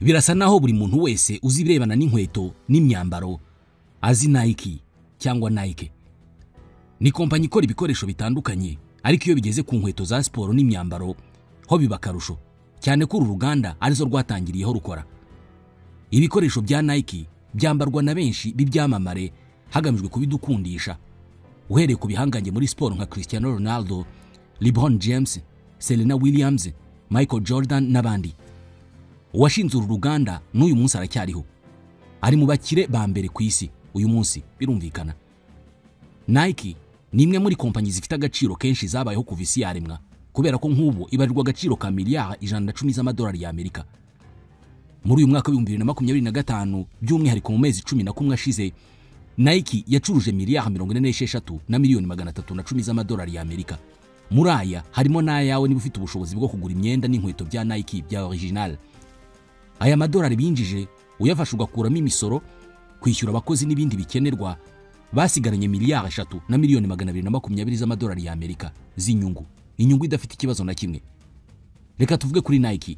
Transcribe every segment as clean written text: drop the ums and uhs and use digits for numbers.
Birasa naho buri muntu wese uzi ibirebana n'inkweto n'imyambaro azi Nike cyangwa Nike. Ni kompanyi ikora ibikoresho bitandukanye, ariko iyo bigeze ku nkweto za siporo n'imyambaro ho biba karusho, cyane ko uru ruganda arizo rwatangiriyeho rukora. Ibikoresho bya Nike byambarwa na benshi b'ibyamamare hagamijwe kubidukundisha, uhereye ku bihanganye muri siporo nka Cristiano Ronaldo, LeBron James, Serena Williams, Michael Jordan n'abandi. Uwashinze uru ruganda n'uyu munsi aracyariho, ari mu bakire ba mbere ku isi uyu munsi birumvikana. Nike ni imwe muri kompanyi zifite agaciro kenshi zabayeho kuva isi yaremwa, kubera ko nk'ubu ibarirwa agaciro ka miliyari 110 z'amadolari y'Amerika. Muri uyu mwaka wa 2025 by'umwihariko mu mezi 11 ashize, Nike yacuruje miliyari 46 na miliyoni 310 z'amadolari y'Amerika. Muri aya harimo n'ayawe niba ufite ubushobozi bwo kugura imyenda n'inkweto bya Nike bya original. Aya madolari binjije uyafasha ugakuramo imisoro, kwishyura abakozi n'ibindi bikenerwa, basigaranye miliyari 3 na miliyoni 220 z'amadolari y'Amerika z'inyungu. Inyungu idafite ikibazo na kimwe. Reka tuvuge kuri Nike.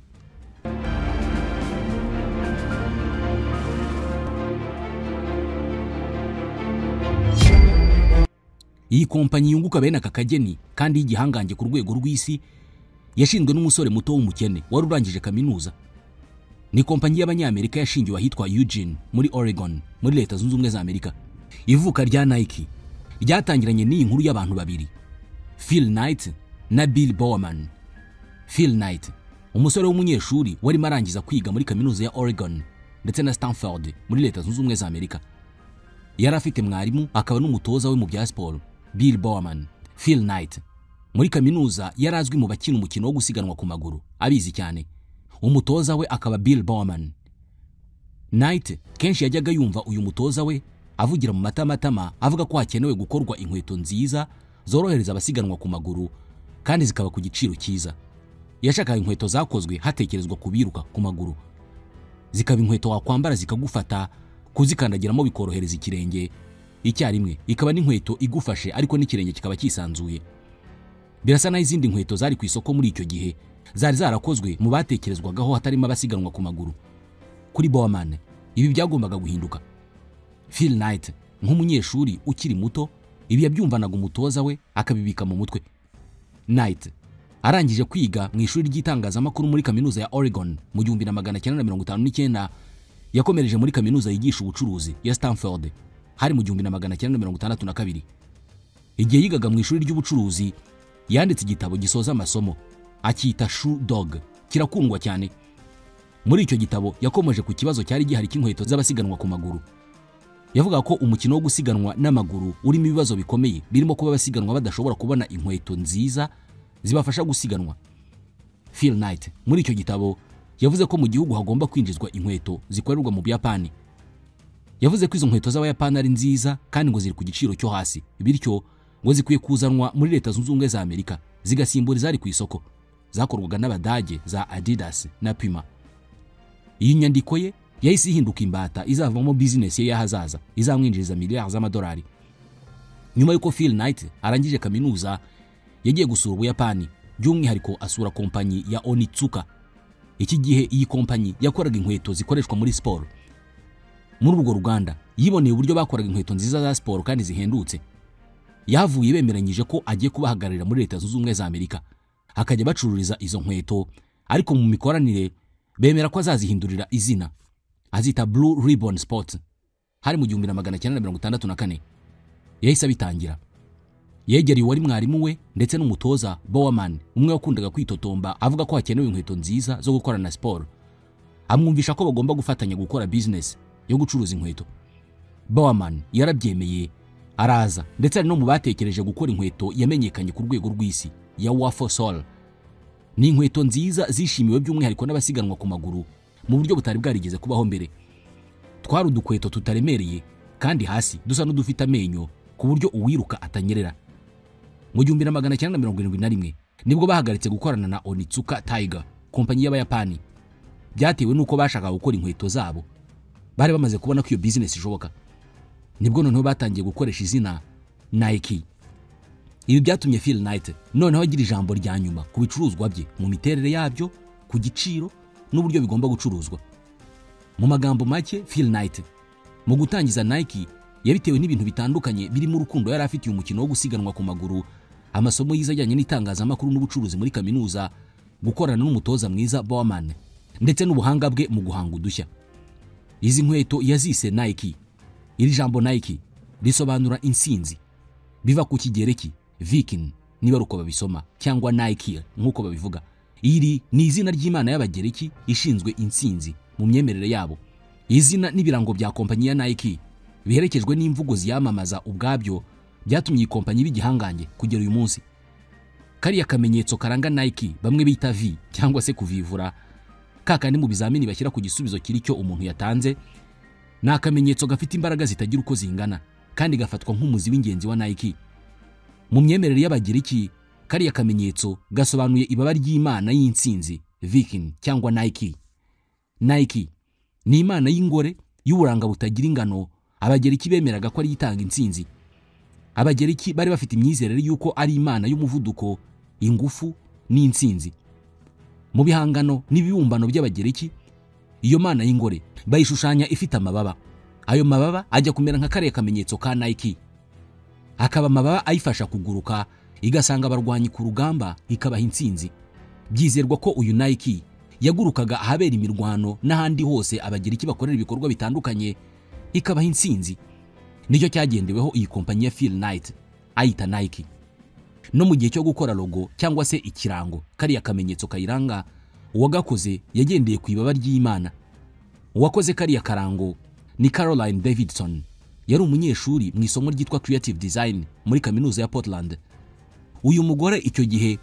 Iyi kompanyi yunguka bene aka kageni kandi y'igihangange ku rwego rw'isi, yashinzwe n'umusore muto w'umukene wari urangije kaminuza. Ni kompanyi y'Abanyamerika yashingiwe ahitwa Eugene muri Oregon muri Leta Zunze Ubumwe za Amerika. Ivuka rya Nike ryatangiranye n'iyi nkuru y'abantu babiri, Phil Knight na Bill Bowerman. Phil Knight, umusore w'umunyeshuri wari marangiza kwiga muri kaminuza ya Oregon ndetse na Stanford muri Leta Zunze Ubumwe za Amerika. Yari afite mwarimu akaba n'umutoza we mu bya siporo, Bill Bowerman. Phil Knight muri kaminuza yarazwi mu bakina umukino wo gusiganwa ku maguru, abizi cyane. Umutoza we akaba Bill Bowerman. Knight kenshi yajyaga yumva uyu mutoza we avugira mu matamatama avuga ko hakenewe gukorwa inkweto nziza zorohereza abasiganwa ku maguru kandi zikaba ku giciro cyiza. Yashakaga inkweto zakozwe hatekerezwa kubiruka ku maguru, zikaba inkweto wakwambara zikagufata, kuzikandagiramo bikorohereza ikirenge icyarimwe, ikaba n'inkweto igufashe ariko n'ikirenge kikaba kisanzuye. Birasa naho izindi nkweto zari ku isoko muri icyo gihe zari zarakozwe mu batekerezwagaho hatarimo abasiganwa ku maguru. Kuri Bowerman ibi byagombaga guhinduka. Phil Knight nk'umunyeshuri ukiri muto, ibi yabyumvanaga umutoza we akabibika mu mutwe. Knight arangije kwiga mu ishuri ry'itangazamakuru muri kaminuza ya Oregon mu 1959, yakomereje muri kaminuza yigisha ubucuruzi ya Stanford hari mu 1962. Igihe yigaga mu ishuri ry'ubucuruzi yanditse igitabo gisoza amasomo akita Shoe Dog, kirakundwa cyane. Muri icyo gitabo yakomeje ku kibazo cyari gihari cy'inkweto z'abasiganwa ku maguru. Yavuga ko umukino wo gusiganwa n'amaguru urimo ibibazo bikomeye, birimo kuba abasiganwa badashobora kubona inkweto nziza zibafasha gusiganwa. Phil Knight muri icyo gitabo yavuze ko mu gihugu hagomba kwinjizwa inkweto zikorerwa mu Buyapani. Yavuze ko izo nkweto z'Abayapani ari nziza kandi ngo ziri ku giciro cyo hasi, bityo ngo zikwiye kuzanwa muri Leta Zunze Ubumwe za Amerika zigasimbura izari ku isoko zakorwaga n'Abadage za Adidas na Puma. Iyi nyandiko ye yahise ihinduka imbata izavamo business ye y'ahazaza izamwinjiriza miliyari z'amadolari. Nyuma yuko Phil Knight arangije kaminuza, yagiye gusura Ubuyapani, by'umwihariko asura kompanyi ya Onitsuka. Iki gihe iyi kompanyi yakoraga inkweto zikoreshwa muri siporo. Muri urwo ruganda yiboneye uburyo bakoraga inkweto nziza za siporo kandi zihendutse. Yavuye bemeranyije ko agiye kubahagararira muri Leta Zunze Ubumwe za Amerika, akajya bacururiza izo nkweto, ariko mu mikoranire bemera ko azazihindurira izina, azita Blue Ribbon Sports. Hari mu 1964 yahise abitangira. Yegereye wari mwarimu we ndetse n'umutoza Bowerman, umwe wakundaga kwitotomba avuga ko hakenewe inkweto nziza zo gukora na siporo. Amwumvisha ko bagomba gufatanya gukora business yo gucuruza inkweto. Bowerman yarabyemeye, araza ndetse ari no mu batekereje gukora inkweto yamenyekanye ku rwego rw'isi ya Waffle Sole. Ni inkweto nziza zishimiwe by'umwihariko n'abasiganwa ku maguru mu buryo butari bwarigeze kubaho mbere. Twari udukweto tutaremereye kandi hasi dusa n'udufite amenyo ku buryo uwiruka atanyerera. Mu 1971 nibwo bahagaritse gukorana na Onitsuka Tiger, kompanyi y'Abayapani. Byatewe nuko bashaka gukora inkweto zabo, bari bamaze kubona ko iyo business ishoboka. Nibwo noneho batangiye gukoresha izina Nike. Ibi byatumye Phil Knight noneho agira ijambo rya nyuma ku bicuruzwa bye, mu miterere yabyo, ku giciro n'uburyo bigomba gucuruzwa. Mu magambo make, Phil Knight mu gutangiza Nike yabitewe n'ibintu bitandukanye birimo urukundo yari afitiye umukino wo gusiganwa ku maguru, amasomo yize ajyanye n'itangazamakuru n'ubucuruzi muri kaminuza, gukorana n'umutoza mwiza Bowman, ndetse n'ubuhanga bwe mu guhanga udushya. Izi nkweto yazise Nike. Iri jambo Nike risobanura insinzi, biva ku kigereki Viking niba ruko babisoma, cyangwa Nike nkuko babivuga. Iri ni izina ry'Imana y'abagereki ishinzwe insinzi mu myemerere yabo. Izina n'ibirango bya kompanyi ya Nike biherekejwe n'imvugo ziyamamaza ubwabyo byatumye iyi kompanyi b'igihangange kugera uyu munsi. Kariya kamenyetso karanga Nike bamwe bita V cyangwa se kuvivura, kakandi mu bizamini bashyira ku gisubizo kiri cyo umuntu yatanze, ni akamenyetso gafite imbaraga zitagira uko zingana kandi gafatwa nk'umuzi w'ingenzi wa Nike. Mu myemerere y'abagereki, kariya kamenyetso gasobanuye ibaba ry'Imana y'insinzi Viking cyangwa Nike. Nike ni imana y'ingore y'uburanga butagira ingano abagereki bemeraga ko ari itanga insinzi. Abagereki bari bafite imyizerere yuko ari imana y'umuvuduko, ingufu n'insinzi. Mu bihangano n'ibibumbano by'abagereki, iyo mana y'ingore bayishushanya ifite amababa. Ayo mababa ajya kumera nka kariya kamenyetso ka Nike. Akaba amababa ayifasha kuguruka, igasanga abarwanyi ku rugamba, ikabaha insinzi. Byizerwa ko uyu Nike yagurukaga ahabera imirwano n'ahandi hose abagereki bakorera ibikorwa bitandukanye, ikabaha insinzi. Nicyo cyagendeweho iyi kompanyi ya Phil Knight ayita Nike. No mu gihe cyo gukora logo cyangwa se ikirango, kariya kamenyetso kayiranga, uwagakoze yagendeye ku ibaba ry'Imana. Uwakoze kariya karango ni Caroline Davidson. Yari umunyeshuri mu isomo ryitwa Creative Design muri kaminuza ya Portland. Uyu mugore icyo gihe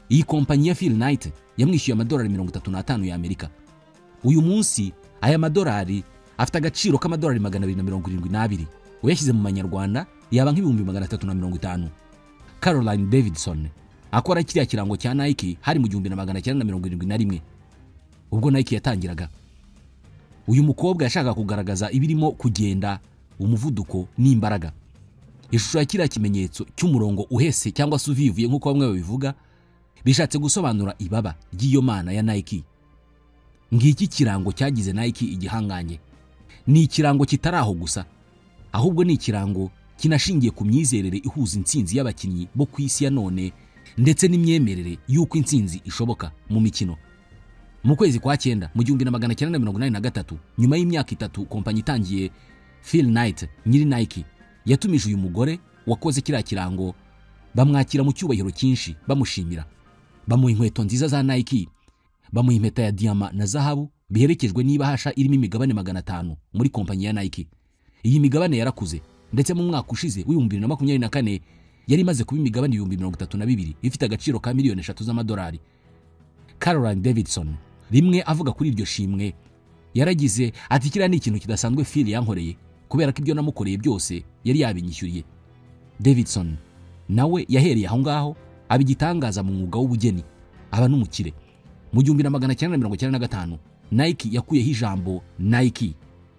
iyi kompanyi ya Phil Knight yamwishyuye amadolari 35 y'Amerika. Uyu munsi aya madolari afite agaciro k'amadolari 272. Uyashyize mu manyarwanda yaba nk'ibihumbi 350. Caroline Davidson akora kiriya kirango cya Nike hari mu 1971 ubwo Nike yatangiraga. Uyu mukobwa yashaka kugaragaza ibirimo kugenda, umuvuduko n'imbaraga. Ishusho ya kiriya kimenyetso cy'umurongo uhese cyangwa se uvivuye nk'uko bamwe babivuga, bishatse gusobanura ibaba ry'iyo mana ya Nike. Ngiki kirango cyagize Nike igihanganye. Ni ikirango kitaraho gusa, ahubwo ni ikirango kinashingiye ku myizerere ihuza insinzi y'abakinnyi bo ku isi ya none ndetse n'imyemerere y'uko insinzi ishoboka mu mikino. Mu kwezi kwa 9 mu 1983, nyuma y'imyaka 3 kompanyi itangiye, Phil Knight nyiri Nike yatumije uyu mugore wakoze kiriya kirango, bamwakira mu cyubahiro cyinshi bamushimira. Bamuha inkweto nziza za Nike, bamuha impeta ya diama na zahabu biherekejwe n'ibahasha irimo imigabane 500 muri kompanyi ya Nike. Iyi migabane yarakuze ndetse mu mwaka ushize w'2024 yari imaze kuba imigabane 32,000 ifite agaciro ka miliyoni 3 z'amadolari. Caroline Davidson rimwe avuga kuri iryo shimwe yaragize ati, kiriya ni ikintu kidasanzwe Phil yankoreye kubera ko ibyo namukoreye byose yari yabinyishyuriye. Davidson nawe yahereye aho ngaho abigitangaza mu mwuga w'ubugeni, aba n'umukire. Mu 1995 Nike yakuyeho ijambo Nike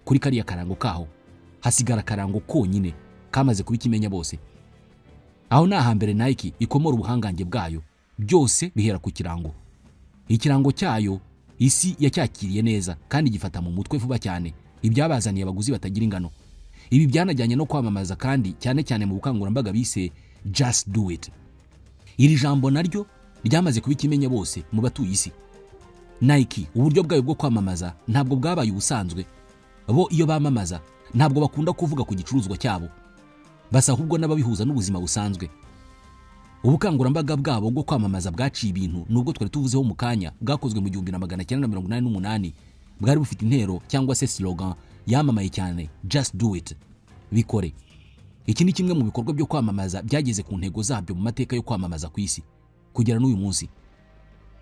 kuri kariya karango kaho, hasigara karango konyine kamaze kubikimenya bose. Aho nahambere Nike ikomora ubuhangange bwayo, byose bihera ku kirango. Ikirango cyayo isi yacyakiriye neza kandi gifata mu mutwe vuba cyane, ibyabazaniye abaguzi batagira ingano. Ibi byanajyanye no kwamamaza kandi cyane cyane mu bukangurambaga bise Just Do It. Iri jambo naryo ryamaze kubikimenya bose mu batuye isi. Nike uburyo bwayo bwo kwamamaza ntabwo bwabaye ubusanzwe. Bo iyo bamamaza ntabwo bakunda kuvuga ku gicuruzwa cyabo, basa ahubwo n'ababihuza n'ubuzima busanzwe. Ubukangurambaga bwabo bwo kwamamaza bwaciye ibintu nubwo twari tuvuzeho mu kanya, bwakozwe mu 1988, bwari bufite intero cyangwa se slogan yamamaye cyane, Just Do It, bikore. Iki ni kimwe mu bikorwa byo kwamamaza byageze ku ntego zabyo mu mateka yo kwamamaza ku isi kugera n'uyu munsi.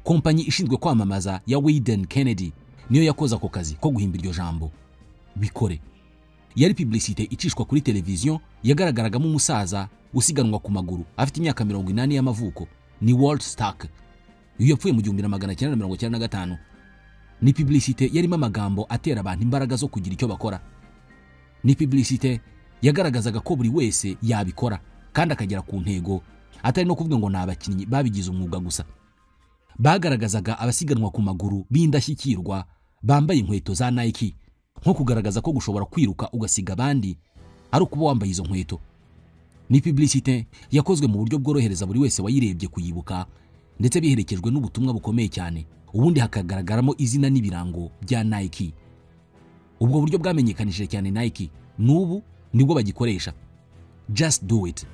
Kompanyi ishinzwe kwamamaza ya Wieden Kennedy niyo yakoze ako kazi ko guhimba iryo jambo, bikore. Yari publicité icishwa kuri televiziyo yagaragaragamo umusaza usiganwa ku maguru afite imyaka 80 y'amavuko, ni Walt Stark. Uyu yapfuye mu 1995. Ni publicité yarimo amagambo atera abantu imbaraga zo kugira icyo bakora. Ni publicité yagaragazaga ko buri wese yabikora kandi akagera ku ntego, atari no kuvuga ngo nabakinnyi babigize umwuga gusa. Bagaragazaga abasiganwa ku maguru b'indashyikirwa bambaye inkweto za Nike, nko kugaragaza ko gushobora kwiruka ugasiga abandi ari ukuba wambaye izo nkweto. Ni publicité yakozwe mu buryo bworohereza buri wese wayirebye kuyibuka, ndetse biherekejwe n'ubutumwa bukomeye cyane, ubundi hakagaragaramo izina n'ibirango bya Nike. Ubwo buryo bwamenyekanishije cyane Nike, n'ubu nibwo bagikoresha. Just do it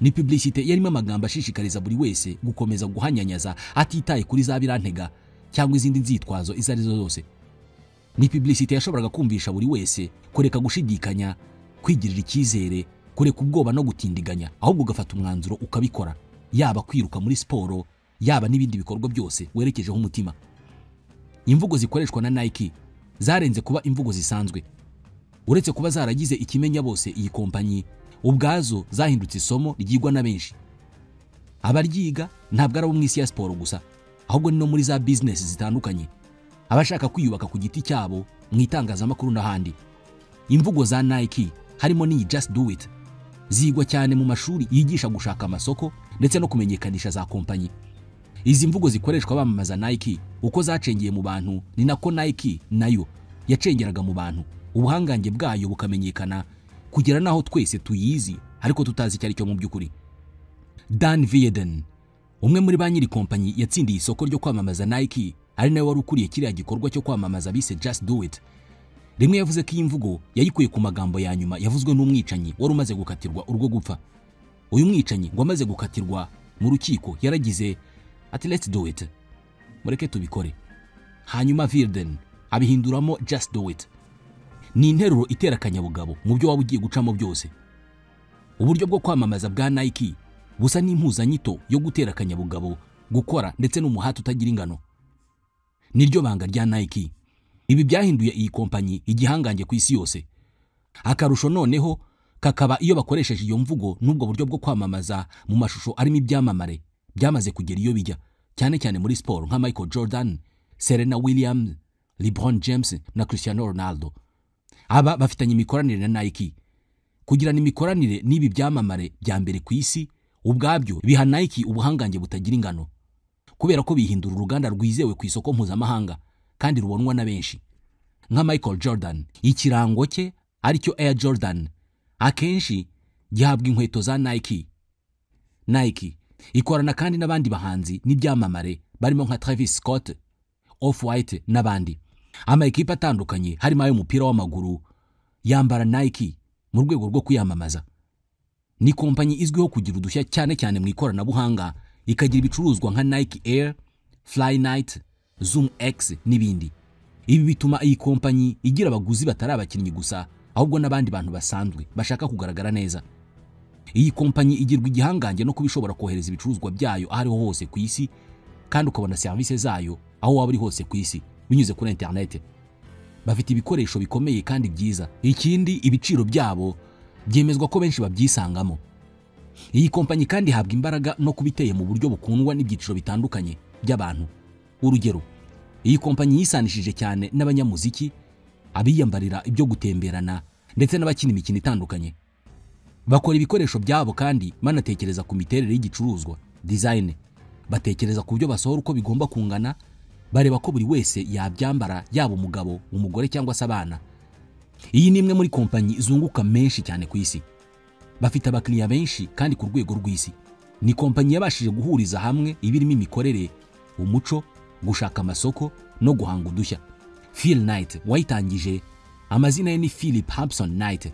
ni publicité yarimo amagambo ashishikariza buri wese gukomeza guhanyanyaza atitaye kuri za birantega cyangwa izindi nzitwazo izo arizo zose. Ni publicité yashoboraga kumvisha buri wese kureka gushidikanya, kwigirira icyizere, kureka ubwoba no gutindiganya, ahubwo ugafata umwanzuro ukabikora, yaba kwiruka muri siporo, yaba n'ibindi bikorwa byose werekejeho umutima. Imvugo zikoreshwa na Nike zarenze kuba imvugo zisanzwe. Uretse kuba zaragize ikimenya bose, iyi kompanyi ubwazo zahindutse isomo ryigwa na benshi. Abaryiga ntabwo ari abo mu isi ya siporo gusa, ahubwo no muri za business zitandukanye, abashaka kwiyubaka ku giti cyabo mu itangazamakuru n'ahandi. Imvugo za Nike harimo n'iyi just do it zigwa cyane mu mashuri yigisha gushaka amasoko ndetse no kumenyekanisha za kompanyi. Izi mvugo zikoreshwa bamamaza Nike uko zacengeye mu bantu, ni nako Nike nayo yacengeraga mu bantu, ubuhangange bwayo bukamenyekana kugera naho twese tuyizi ariko tutazi icyo ari cyo mu by'ukuri. Dan Vieden, umwe muri ba nyiri kompanyi yatsindiye isoko ryo kwamamaza Nike, ari nawe wari ukuriye kiriya gikorwa cyo kwamamaza bise just do it, rimwe yavuze ko iyi mvugo yayikuye ku magambo ya nyuma yavuzwe n'umwicanyi wari umaze gukatirwa urwo gupfa. Uyu mwicanyi ngo amaze gukatirwa mu rukiko yaragize ati let's do it, mureke tubikore. Hanyuma Vieden abihinduramo just do it. Ni interuro itera akanyabugabo mu byo waba ugiye gucamo byose. Uburyo bwo kwamamaza bwa Nike busa n'impuzanyito yo gutera akanyabugabo, gukora ndetse n'umuhati utagira ingano. Niryo banga rya Nike. Ibi byahinduye iyi kompanyi igihangange ku isi yose. Akarusho noneho kakaba iyo bakoresheje iyo mvugo n'ubwo buryo bwo kwamamaza mu mashusho arimo ibyamamare byamaze kugera iyo bijya, cyane cyane muri siporo nka Michael Jordan, Serena Williams, LeBron James na Cristiano Ronaldo. Aba bafitanye imikoranire na Nike. Kugirana imikoranire n'ibi byamamare bya mbere ku isi ubwabyo biha Nike ubuhangange butagira ingano, kubera ko bihindura uruganda rwizewe ku isoko mpuzamahanga kandi rubonwa na benshi. Nka Michael Jordan, ikirango cye ari cyo Air Jordan akenshi gihabwa inkweto za Nike. Nike ikorana kandi n'abandi bahanzi n'ibyamamare barimo nka Travis Scott, Off-White n'abandi. Amakipe atandukanye harimo ay'umupira w'amaguru yambara Nike mu rwego rwo kuyamamaza. Ni kompanyi izwiho kugira udushya cyane cyane mu ikoranabuhanga, ikagira ibicuruzwa nka Nike Air, Flyknit, Zoom X n'ibindi. Ibi bituma iyi kompanyi igira abaguzi batari abakinnyi gusa, ahubwo n'abandi bantu basanzwe bashaka kugaragara neza. Iyi kompanyi igirwa igihangange no kubishobora kohereza ibicuruzwa byayo ahariho hose ku isi, kandi ukabona service zayo aho waba uri hose ku isi binyuze kuri internet. Bafite ibikoresho bikomeye kandi byiza. Ikindi, ibiciro byabo byemezwa ko benshi babyisangamo. Iyi kompanyi kandi ihabwa imbaraga no kubiteye mu buryo bukundwa n'ibyiciro bitandukanye by'abantu. Urugero, iyi kompanyi yisanishije cyane n'abanyamuziki, abiyambarira ibyo gutemberana ndetse n'abakina imikino itandukanye. Bakora ibikoresho byabo kandi banatekereza ku miterere y'igicuruzwa, design. Batekereza ku byo basohora uko bigomba kungana, bareba ko buri wese yabyambara, yaba umugabo, umugore cyangwa se abana. Iyi ni imwe muri kompanyi zunguka menshi cyane ku isi. Bafite abakiriya benshi kandi ku rwego rw'isi. Ni kompanyi yabashije guhuriza hamwe ibirimo imikorere, umuco, gushaka amasoko no guhanga udushya. Phil Knight wayitangije, amazina ye ni Philip Hampson Knight.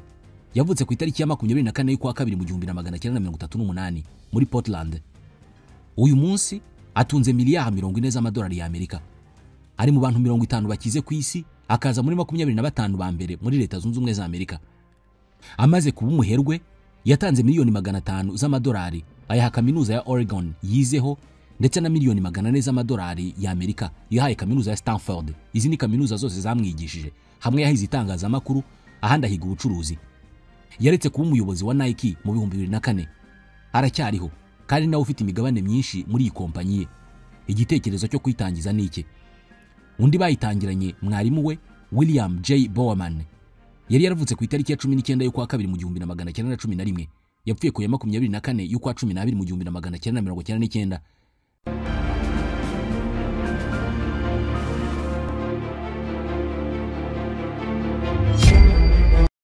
Yavutse ku itariki ya 24 y'ukwa kabiri mu 1938 muri Portland. Uyu munsi atunze miliyari 40 z'amadolari y'Amerika. Ari mu bantu 50 bakize ku isi, akaza muri 25 ba mbere muri Leta Zunze Ubumwe za Amerika. Amaze kuba umuherwe, yatanze miliyoni 500 z'amadolari ayaha kaminuza ya Oregon yizeho, ndetse na miliyoni 400 z'amadolari y'Amerika yahaye kaminuza ya Stanford. Izi ni kaminuza zose zamwigishije. Hamwe yahize itangazamakuru, ahandi ahiga ubucuruzi. Yaretse kuba umuyobozi wa Nike mu 2004. Aracyariho kandi nawe ufite imigabane myinshi muri iyi kompanyi ye. Igitekerezo cyo kwitangiza ni iki? Undi bayitangiranye mwarimu we William J. Bowerman yari yaravutse ku itariki ya 19 y'ukwa kabiri mu 1911. Yapfuye ku ya 24 y'ukwa 12 mu 1999.